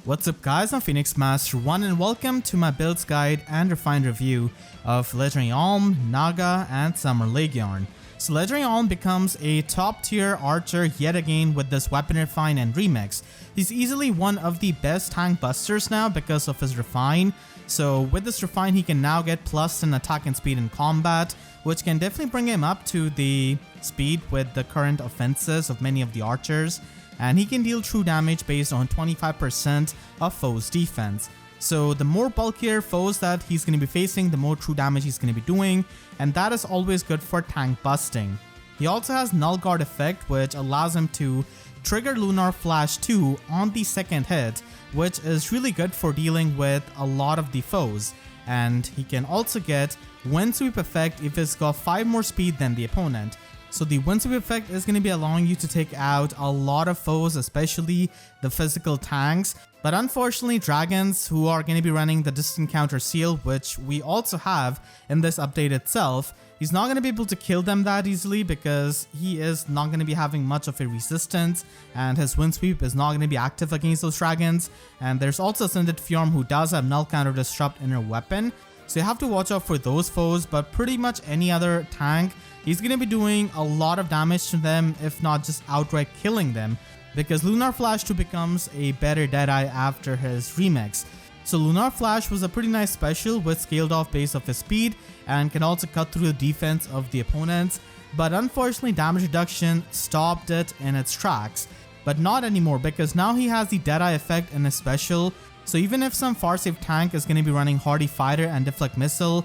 What's up guys, I'm Phoenix Master 1 and welcome to my builds guide and refined review of Legendary Alm, Naga, and Summer Laegjarn. So Legendary Alm becomes a top tier archer yet again with this weapon refine and remix. He's easily one of the best tank busters now because of his refine. So with this refine he can now get plus in attack and speed in combat, which can definitely bring him up to the speed with the current offenses of many of the archers. And he can deal true damage based on 25% of foes' defense. So the more bulkier foes that he's going to be facing, the more true damage he's going to be doing, and that is always good for tank busting. He also has Null Guard effect, which allows him to trigger Lunar Flash 2 on the second hit, which is really good for dealing with a lot of the foes. And he can also get Wind Sweep effect if it's got 5 more speed than the opponent. So the Wind Sweep effect is going to be allowing you to take out a lot of foes, especially the physical tanks. But unfortunately, dragons who are going to be running the distant counter seal, which we also have in this update itself, he's not going to be able to kill them that easily because he is not going to be having much of a resistance and his Wind Sweep is not going to be active against those dragons. And there's also Ascended Fjorm who does have Null Counter Disrupt in her weapon. So you have to watch out for those foes, but pretty much any other tank, he's going to be doing a lot of damage to them, if not just outright killing them, because Lunar Flash 2 becomes a better Deadeye after his remix. So Lunar Flash was a pretty nice special with scaled off base of his speed and can also cut through the defense of the opponents, but unfortunately damage reduction stopped it in its tracks. But not anymore, because now he has the Deadeye effect in his special. So even if some far safe tank is going to be running Hardy Fighter and Deflect Missile,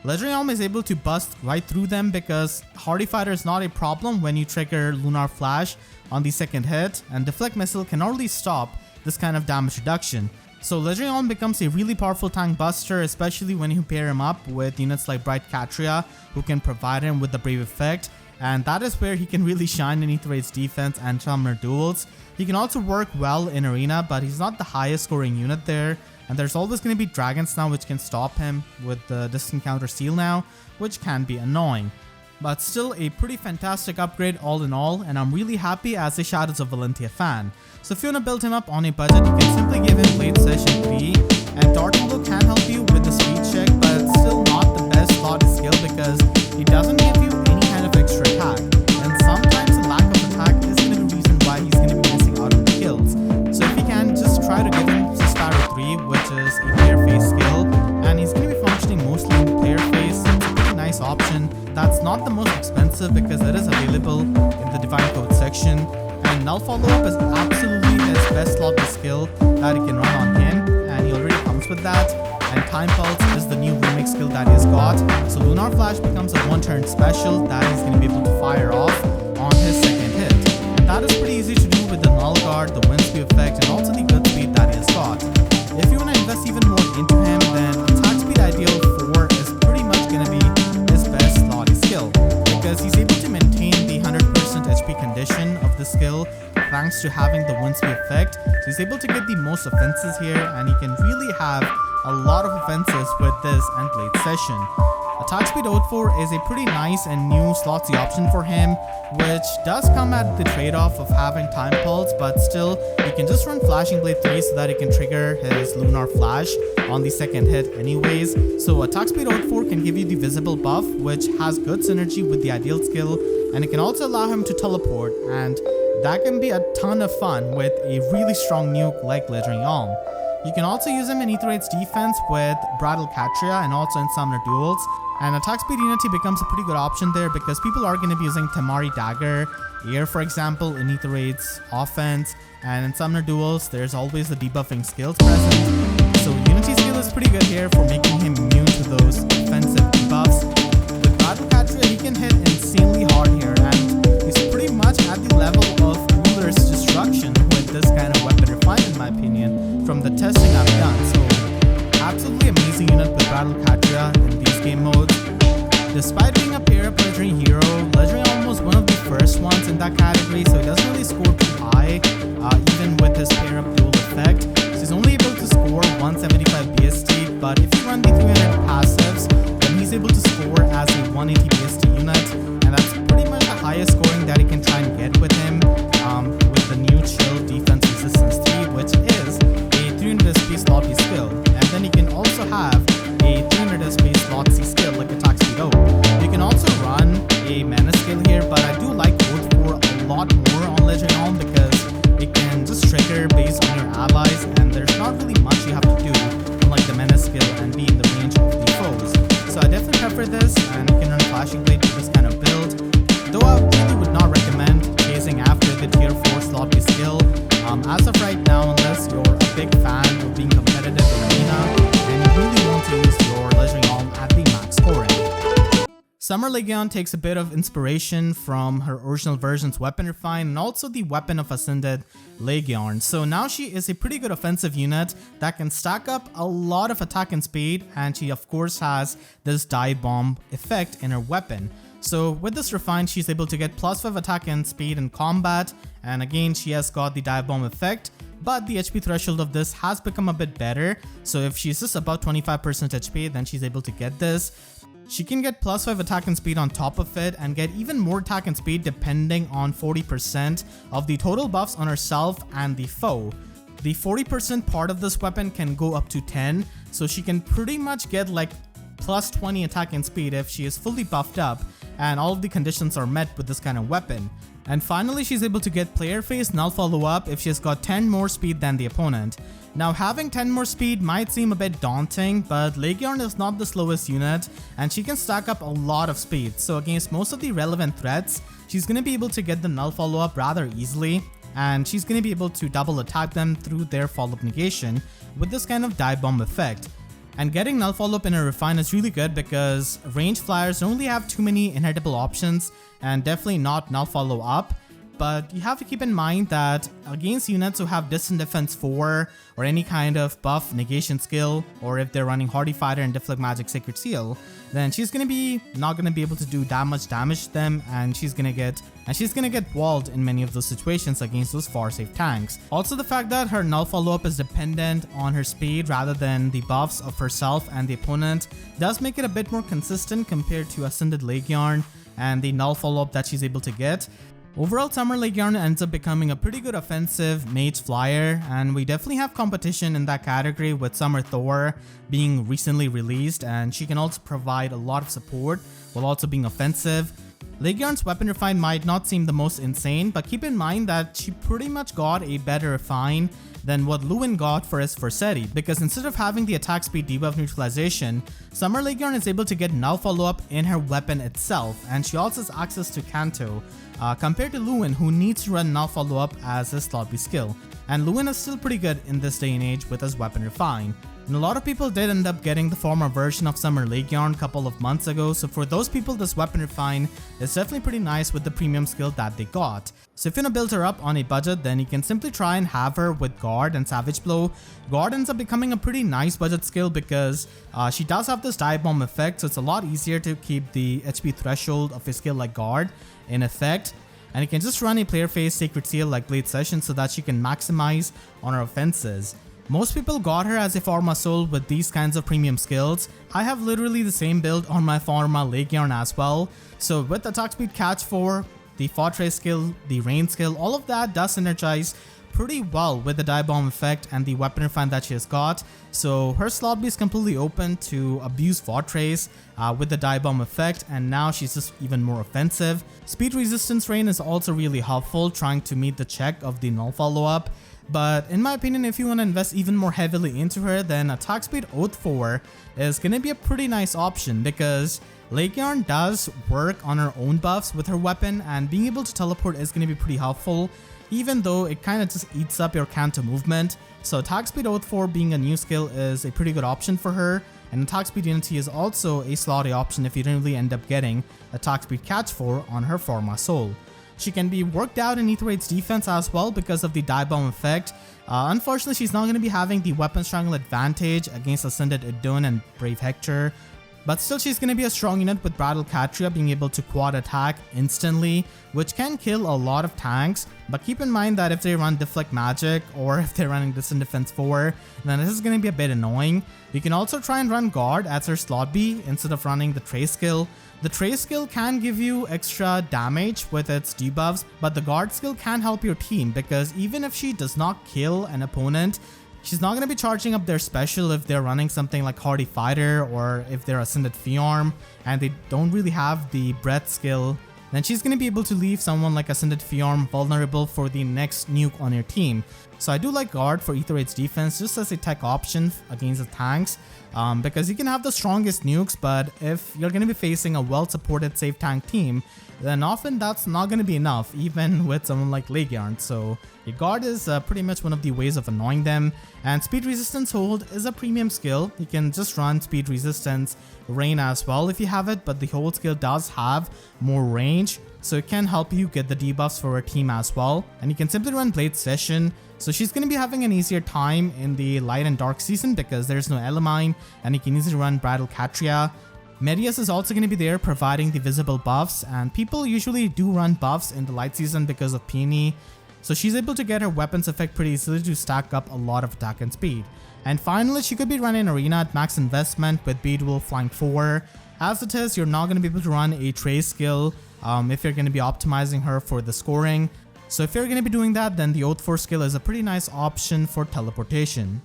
Legendary Alm is able to bust right through them because Hardy Fighter is not a problem when you trigger Lunar Flash on the second hit, and Deflect Missile can already stop this kind of damage reduction. So Legendary Alm becomes a really powerful tank buster, especially when you pair him up with units like Bright Katria who can provide him with the Brave effect, and that is where he can really shine in Aether Raids defense and Summoner Duels. He can also work well in Arena, but he's not the highest scoring unit there. And there's always going to be dragons now which can stop him with the distant counter seal now, which can be annoying. But still a pretty fantastic upgrade all in all, and I'm really happy as a Shadows of Valentia fan. So if you want to build him up on a budget, you can simply give him late session 3, and Dartflow can help you with the speed check, but it's still not the best slotted skill because he doesn't give you any kind of extra attack. And sometimes the lack of attack is going to be the reason why he's going to be missing out on the kills. So if you can, just try to give him Sparrow 3, which is a player phase skill, and he's going to be functioning mostly in player phase. It's a pretty nice option. That's not the most expensive because it is available in the Divine Code section, and Null Follow Up is absolutely his best slotted skill that he can run on him, and he already comes with that. And Time Pulse is the new remix skill that he's got, so Lunar Flash becomes a one-turn special that he's going to be able to fire off on his second hit. And that is pretty easy to do with the Null Guard, the Wind Speed effect, and also the good speed that he has got. If you want to invest even more into him, then Attack Speed Ideal 4 is pretty much going to be his best slotty skill, because he's able to maintain the 100% HP condition of the skill thanks to having the Wind Speed effect. So he's able to get the most offenses here, and he can really have a lot of offenses with this and late session. Attack Speed 4 is a pretty nice and new slotsy option for him, which does come at the trade-off of having Time Pulse, but still you can just run Flashing Blade 3 so that he can trigger his Lunar Flash on the second hit anyways. So Attack Speed 4 can give you the visible buff, which has good synergy with the ideal skill, and it can also allow him to teleport, and that can be a ton of fun with a really strong nuke like Legendary Alm. You can also use him in Aether Raids defense with Brattle Katria and also in Summoner Duels. And Attack Speed Unity becomes a pretty good option there because people are going to be using Tamari Dagger, Air for example, in Aether Raids offense, and in Summoner Duels there's always the debuffing skills present. So Unity skill is pretty good here for making him immune to those offensive debuffs. With Brattle Katria he can hit insanely hard here, and he's pretty much at the level of Ruler's Destruction with this kind of weapon refine in my opinion from the testing I've done. So absolutely amazing unit with Brattle Katria in these game modes. Despite being a pair up Legendary Hero, Legendary Alm was one of the first ones in that category, so he doesn't really score too high, even with his pair up dual effect. So he's only able to score 175 BST, but if you run the 300 passives, then he's able to score as a 180 BST unit, and that's pretty much the highest scoring that he can try and get with him, with the new Chill Defense Resistance 3, which is a 300 allies, and there's not really much you have to do, unlike the menace skill and be in the range of the foes. So I definitely prefer this, and you can run Flashing Blade with this kind of build, though I really would not recommend chasing after the tier 4 slot B skill. As of right now, unless you're a big fan of being competitive in Arena, and you really want to use your Legendary Alm at the max scoring. Summer Laegjarn takes a bit of inspiration from her original version's Weapon Refine and also the Weapon of Ascended Laegjarn. So now she is a pretty good offensive unit that can stack up a lot of attack and speed, and she of course has this dive bomb effect in her weapon. So with this refine, she's able to get +5 attack and speed in combat, and again she has got the dive bomb effect. But the HP threshold of this has become a bit better, so if she's just about 25% HP, then she's able to get this. She can get +5 attack and speed on top of it and get even more attack and speed depending on 40% of the total buffs on herself and the foe. The 40% part of this weapon can go up to 10, so she can pretty much get like +20 attack and speed if she is fully buffed up and all of the conditions are met with this kind of weapon. And finally, she's able to get player phase null follow up if she's got 10 more speed than the opponent. Now having 10 more speed might seem a bit daunting, but Laegjarn is not the slowest unit and she can stack up a lot of speed, so against most of the relevant threats, she's going to be able to get the null follow up rather easily, and she's going to be able to double attack them through their follow up negation with this kind of dive bomb effect. And getting null follow up in a refine is really good because range flyers don't really have too many inheritable options and definitely not null follow up. But you have to keep in mind that against units who have distant defense 4 or any kind of buff negation skill, or if they're running Hardy Fighter and Deflect Magic Sacred Seal, then she's not gonna be able to do that much damage to them, and she's gonna get walled in many of those situations against those far safe tanks. Also, the fact that her null follow-up is dependent on her speed rather than the buffs of herself and the opponent does make it a bit more consistent compared to Ascended Laegjarn and the null follow-up that she's able to get. Overall, Summer Laegjarn ends up becoming a pretty good offensive mage flyer, and we definitely have competition in that category with Summer Thor being recently released, and she can also provide a lot of support while also being offensive. Laegjarn's weapon refine might not seem the most insane, but keep in mind that she pretty much got a better refine than what Lewin got for his Forseti, because instead of having the attack speed debuff neutralization, Summer Laegjarn is able to get null follow-up in her weapon itself, and she also has access to Kanto, compared to Lewin, who needs to run null follow-up as his slot B skill. And Lewin is still pretty good in this day and age with his weapon refine. And a lot of people did end up getting the former version of Summer Laegjarn a couple of months ago, so for those people, this weapon refine is definitely pretty nice with the premium skill that they got. So if you want to build her up on a budget, then you can simply try and have her with Guard and Savage Blow. Guard ends up becoming a pretty nice budget skill because she does have this dive bomb effect, so it's a lot easier to keep the HP threshold of a skill like Guard in effect. And you can just run a player phase Sacred Seal like Blade Session so that she can maximize on her offenses. Most people got her as a Pharma Soul with these kinds of premium skills. I have literally the same build on my Pharma Laegjarn as well. So with attack speed catch 4, the Fortress skill, the rain skill, all of that does synergize pretty well with the dive bomb effect and the weapon refine that she has got. So her slot B is completely open to abuse Fortress with the dive bomb effect, and now she's just even more offensive. Speed resistance rain is also really helpful, trying to meet the check of the null follow up. But in my opinion, if you want to invest even more heavily into her, then attack speed Oath 4 is going to be a pretty nice option because Laegjarn does work on her own buffs with her weapon, and being able to teleport is going to be pretty helpful, even though it kind of just eats up your counter movement. So attack speed Oath 4 being a new skill is a pretty good option for her, and attack speed Unity is also a slotty option if you don't really end up getting attack speed catch 4 on her Pharma Soul. She can be worked out in Aether Raids defense as well because of the dive bomb effect. Unfortunately, she's not going to be having the weapon strangle advantage against Ascended Idun and Brave Hector, but still she's going to be a strong unit with Brattle Katria being able to quad attack instantly, which can kill a lot of tanks. But keep in mind that if they run Deflect Magic or if they're running Distant Defense 4, then this is going to be a bit annoying. You can also try and run Guard as her slot B instead of running the Trace skill. The Trace skill can give you extra damage with its debuffs, but the Guard skill can help your team because even if she does not kill an opponent, she's not going to be charging up their special if they're running something like Hardy Fighter or if they're Ascended Fiarm and they don't really have the Breath skill. then she's going to be able to leave someone like Ascended Fiorm vulnerable for the next nuke on your team. So I do like Guard for Aether Raids defense just as a tech option against the tanks, because you can have the strongest nukes, but if you're going to be facing a well-supported safe tank team, then often that's not going to be enough, even with someone like Laegjarn. So a Guard is pretty much one of the ways of annoying them, and Speed Resistance Hold is a premium skill. You can just run Speed Resistance Rain as well if you have it, but the Hold skill does have more range, so it can help you get the debuffs for a team as well. And you can simply run Blade Session, so she's going to be having an easier time in the light and dark season because there's no Elamine, and you can easily run Bridal Katria. Medius is also going to be there providing the visible buffs, and people usually do run buffs in the light season because of Peony, so she's able to get her weapons effect pretty easily to stack up a lot of attack and speed. And finally, she could be running Arena at max investment with Beedwolf Flying 4. As it is, you're not going to be able to run a Trace skill if you're going to be optimizing her for the scoring. So if you're going to be doing that, then the Oath 4 skill is a pretty nice option for teleportation.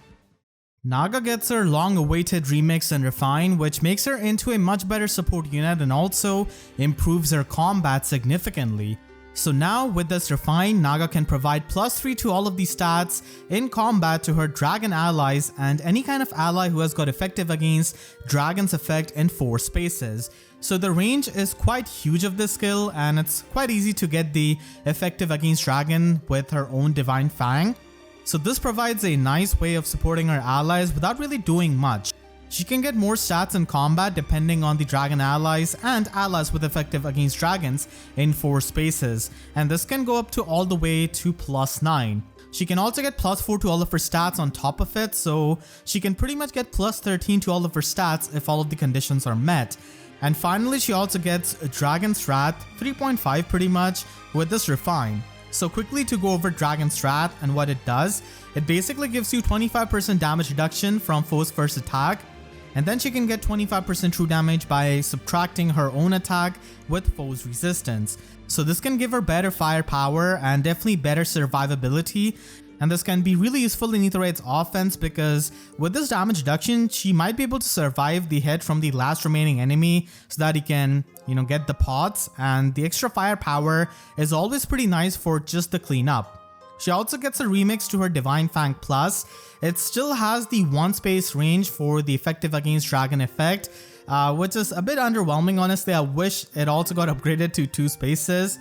Naga gets her long-awaited remix and refine, which makes her into a much better support unit and also improves her combat significantly. So now with this refine, Naga can provide +3 to all of these stats in combat to her dragon allies and any kind of ally who has got effective against dragon's effect in 4 spaces. So the range is quite huge of this skill, and it's quite easy to get the effective against dragon with her own Divine Fang. So this provides a nice way of supporting her allies without really doing much. She can get more stats in combat depending on the dragon allies and allies with effective against dragons in 4 spaces, and this can go up to all the way to +9. She can also get +4 to all of her stats on top of it, so she can pretty much get +13 to all of her stats if all of the conditions are met. And finally, she also gets Dragon's Wrath 3.5 pretty much with this refine. So quickly to go over Dragon's Wrath and what it does, it basically gives you 25% damage reduction from foe's first attack, and then she can get 25% true damage by subtracting her own attack with foe's resistance. So this can give her better firepower and definitely better survivability, and this can be really useful in Aether Raids offense because with this damage reduction, she might be able to survive the hit from the last remaining enemy so that he can, get the pots, and the extra firepower is always pretty nice for just the cleanup. She also gets a remix to her Divine Fang Plus. It still has the 1 space range for the effective against dragon effect, which is a bit underwhelming honestly. I wish it also got upgraded to 2 spaces.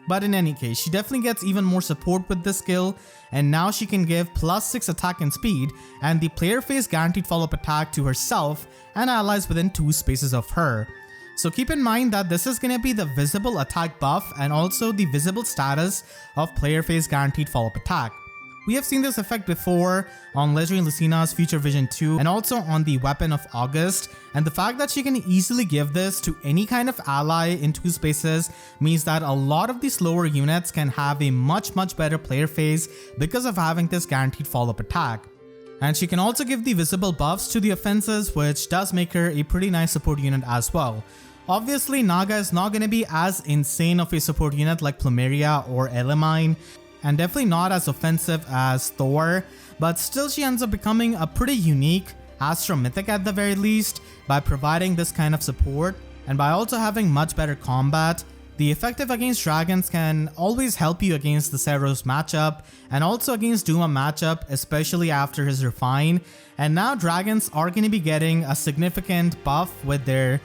But in any case, she definitely gets even more support with this skill, and now she can give +6 attack and speed and the player phase guaranteed follow-up attack to herself and allies within 2 spaces of her. So keep in mind that this is going to be the visible attack buff and also the visible status of player phase guaranteed follow-up attack. We have seen this effect before on Legendary Lucina's Future Vision 2 and also on the Weapon of August, and the fact that she can easily give this to any kind of ally in 2 spaces means that a lot of the slower units can have a much better player phase because of having this guaranteed follow-up attack. And she can also give the visible buffs to the offenses, which does make her a pretty nice support unit as well. Obviously, Naga is not going to be as insane of a support unit like Plumeria or Elamine, and definitely not as offensive as Thor, but still she ends up becoming a pretty unique Astro Mythic at the very least by providing this kind of support, and by also having much better combat. The effective against dragons can always help you against the Seros matchup and also against Duma matchup, especially after his refine. And now dragons are going to be getting a significant buff with their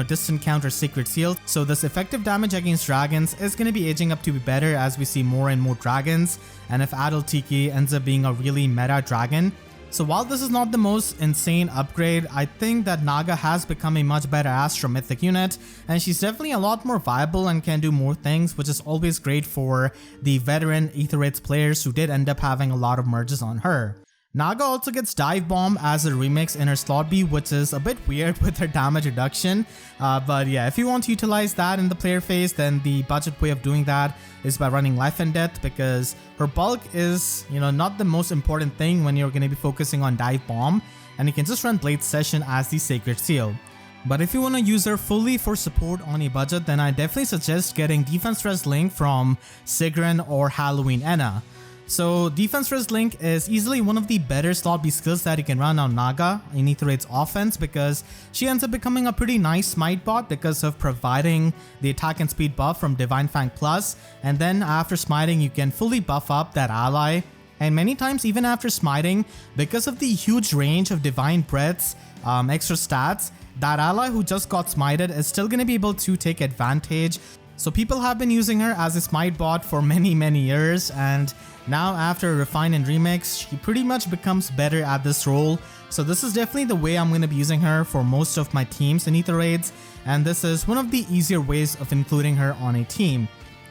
distant counter Secret Seal. So this effective damage against dragons is going to be aging up to be better as we see more and more dragons, and if Adult Tiki ends up being a really meta dragon. So while this is not the most insane upgrade, I think that Naga has become a much better Astro Mythic unit, and she's definitely a lot more viable and can do more things, which is always great for the veteran Aether Raids players who did end up having a lot of merges on her. Naga also gets Dive Bomb as a remix in her slot B, which is a bit weird with her damage reduction. But yeah, if you want to utilize that in the player phase, then the budget way of doing that is by running Life and Death, because her bulk is, not the most important thing when you're going to be focusing on Dive Bomb, and you can just run Blade Session as the Sacred Seal. But if you want to use her fully for support on a budget, then I definitely suggest getting Defense Res Link from Sigrun or Halloween Enna. So Defense First Link is easily one of the better slot B skills that you can run on Naga in Aether Raids offense, because she ends up becoming a pretty nice smite bot because of providing the attack and speed buff from Divine Fang Plus, and then after smiting you can fully buff up that ally. And many times even after smiting, because of the huge range of Divine Breath's extra stats, that ally who just got smited is still going to be able to take advantage. So people have been using her as a smite bot for many years, and now after Refine and Remix, she pretty much becomes better at this role. So this is definitely the way I'm going to be using her for most of my teams in Aether Raids, and this is one of the easier ways of including her on a team.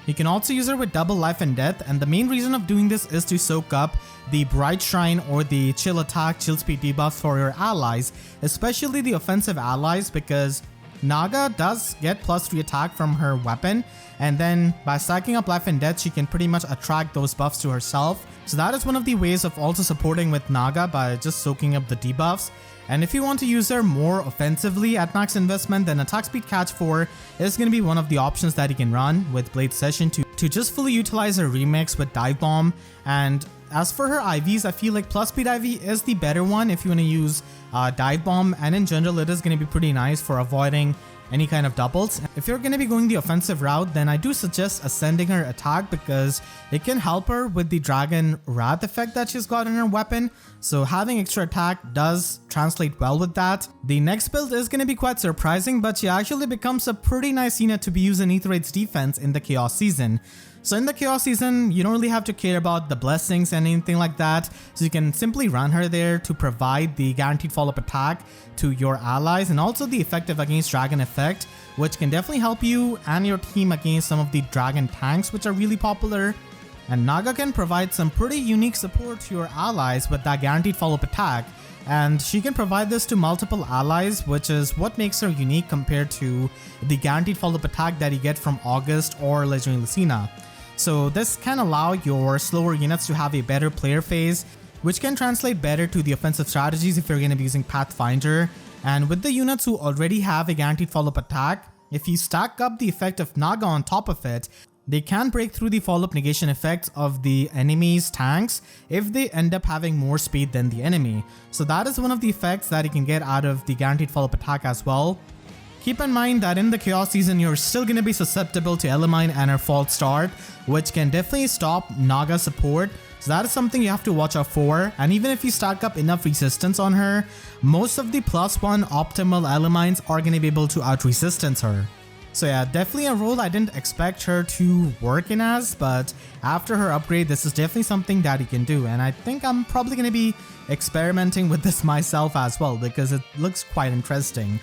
You can also use her with double life and death, and the main reason of doing this is to soak up the Bright Shrine or the chill attack, chill speed debuffs for your allies, especially the offensive allies, because Naga does get +3 attack from her weapon, and then by stacking up life and death she can pretty much attract those buffs to herself. So that is one of the ways of also supporting with Naga, by just soaking up the debuffs. And if you want to use her more offensively at max investment, then attack speed catch 4 is going to be one of the options that you can run with Blade Session to just fully utilize her remix with Dive Bomb. And as for her IVs, I feel like plus speed IV is the better one if you want to use Dive Bomb, and in general it is going to be pretty nice for avoiding any kind of doubles. If you're going to be going the offensive route, then I do suggest ascending her attack, because it can help her with the Dragon Wrath effect that she's got in her weapon. So having extra attack does translate well with that. The next build is going to be quite surprising, but she actually becomes a pretty nice unit to be used in Aether Raids defense in the Chaos season. So in the Chaos season, you don't really have to care about the blessings and anything like that, so you can simply run her there to provide the guaranteed follow-up attack to your allies, and also the effective against dragon effect, which can definitely help you and your team against some of the dragon tanks which are really popular. And Naga can provide some pretty unique support to your allies with that guaranteed follow-up attack, and she can provide this to multiple allies, which is what makes her unique compared to the guaranteed follow-up attack that you get from August or Legendary Lucina. So this can allow your slower units to have a better player phase, which can translate better to the offensive strategies if you're going to be using Pathfinder. And with the units who already have a guaranteed follow-up attack, if you stack up the effect of Naga on top of it, they can break through the follow-up negation effects of the enemy's tanks if they end up having more speed than the enemy. So that is one of the effects that you can get out of the guaranteed follow-up attack as well. Keep in mind that in the Chaos season, you're still going to be susceptible to Elamine and her False Start, which can definitely stop Naga support. So that is something you have to watch out for. And even if you stack up enough resistance on her, most of the +1 optimal Elamines are going to be able to out-resistance her. So yeah, definitely a role I didn't expect her to work in as, but after her upgrade, this is definitely something that you can do. And I think I'm probably going to be experimenting with this myself as well, because it looks quite interesting.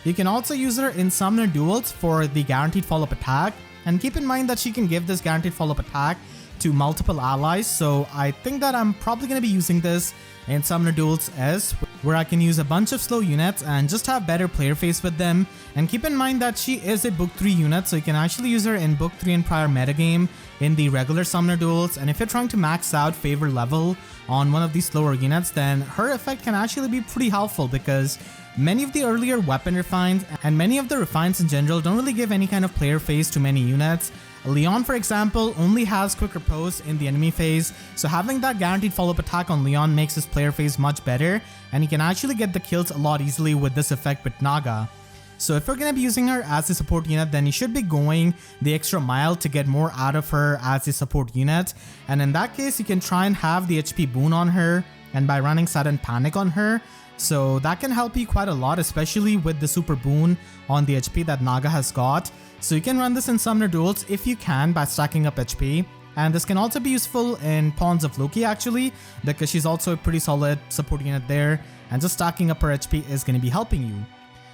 You can also use her in Summoner Duels for the guaranteed follow-up attack, and keep in mind that she can give this guaranteed follow-up attack to multiple allies, so I think that I'm probably going to be using this in Summoner Duels S, where I can use a bunch of slow units and just have better player face with them. And keep in mind that she is a Book 3 unit, so you can actually use her in Book 3 and prior metagame in the regular Summoner Duels, and if you're trying to max out favor level on one of these slower units, then her effect can actually be pretty helpful, because many of the earlier weapon refines and many of the refines in general don't really give any kind of player phase to many units. Leon, for example, only has quicker pose in the enemy phase, so having that guaranteed follow-up attack on Leon makes his player phase much better, and he can actually get the kills a lot easily with this effect with Naga. So if you're going to be using her as a support unit, then you should be going the extra mile to get more out of her as a support unit, and in that case you can try and have the HP boon on her, and by running Sudden Panic on her. So that can help you quite a lot, especially with the super boon on the HP that Naga has got. So you can run this in Summoner Duels if you can by stacking up HP. And this can also be useful in Pawns of Loki actually, because she's also a pretty solid support unit there, and just stacking up her HP is going to be helping you.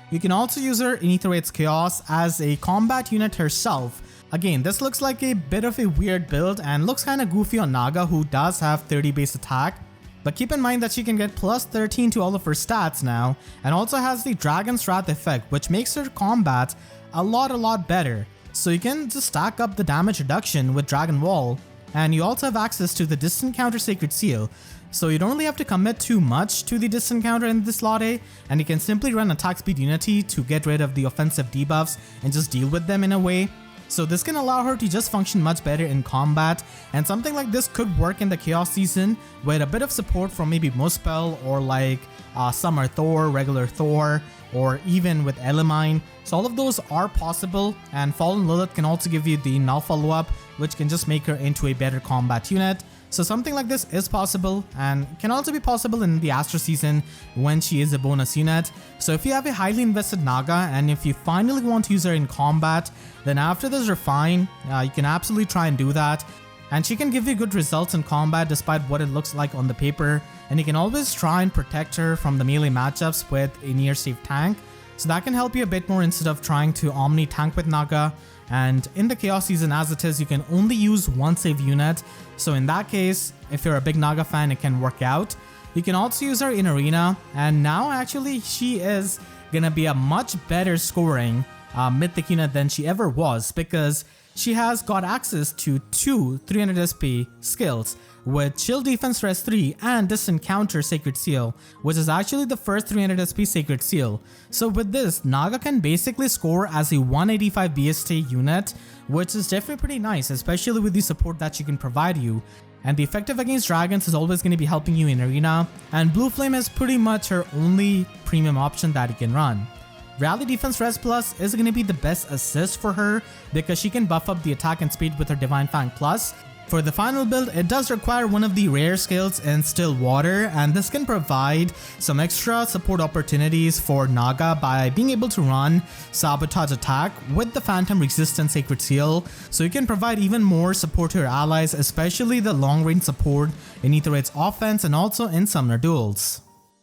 You can also use her in Aether Raids Chaos as a combat unit herself. Again, this looks like a bit of a weird build and looks kind of goofy on Naga, who does have 30 base attack. But keep in mind that she can get +13 to all of her stats now, and also has the Dragon's Wrath effect, which makes her combat a lot better. So you can just stack up the damage reduction with Dragon Wall, and you also have access to the Distant Counter Sacred Seal. So you don't really have to commit too much to the distant counter in this slot, and you can simply run attack speed unity to get rid of the offensive debuffs and just deal with them in a way. So this can allow her to just function much better in combat, and something like this could work in the Chaos season with a bit of support from maybe Muspel or like Summer Thor, regular Thor, or even with Elimine. So all of those are possible, and Fallen Lilith can also give you the null follow-up, which can just make her into a better combat unit. So something like this is possible, and can also be possible in the Astra season when she is a bonus unit. So if you have a highly invested Naga and if you finally want to use her in combat, then after this refine, you can absolutely try and do that. And she can give you good results in combat despite what it looks like on the paper, and you can always try and protect her from the melee matchups with a near safe tank. So that can help you a bit more instead of trying to omni tank with Naga. And in the Chaos season as it is, you can only use one save unit. So in that case, if you're a big Naga fan, it can work out. You can also use her in Arena, and now actually she is gonna be a much better scoring mythic unit than she ever was, because she has got access to 2 300 SP skills with Chill Defense Res 3 and Distant Counter Sacred Seal, which is actually the first 300 SP Sacred Seal. So with this, Naga can basically score as a 185 BST unit, which is definitely pretty nice, especially with the support that she can provide you. And the effective against dragons is always going to be helping you in Arena, and Blue Flame is pretty much her only premium option that you can run. Rally Defense Res Plus is going to be the best assist for her because she can buff up the attack and speed with her Divine Fang Plus. For the final build, it does require one of the rare skills in Still Water, and this can provide some extra support opportunities for Naga by being able to run Sabotage Attack with the Phantom Resistance Sacred Seal, so you can provide even more support to your allies, especially the long range support in Aether Raids offense and also in Summoner Duels.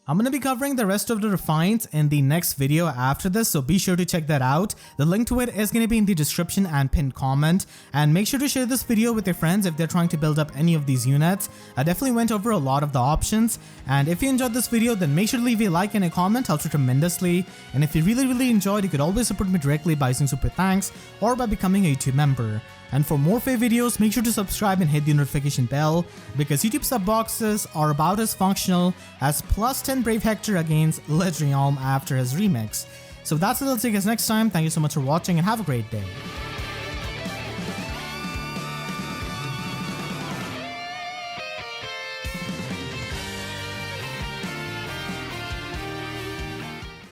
I'm going to be covering the rest of the refines in the next video after this, so be sure to check that out. The link to it is going to be in the description and pinned comment, and make sure to share this video with your friends if they're trying to build up any of these units. I definitely went over a lot of the options, and if you enjoyed this video, then make sure to leave a like and a comment, helps tremendously. And if you really enjoyed, you could always support me directly by using super thanks or by becoming a YouTube member. And for more FEH videos, make sure to subscribe and hit the notification bell, because YouTube sub boxes are about as functional as plus 10 Brave Hector against Legendary Alm after his remix. So that's it, I'll see you guys next time. Thank you so much for watching and have a great day.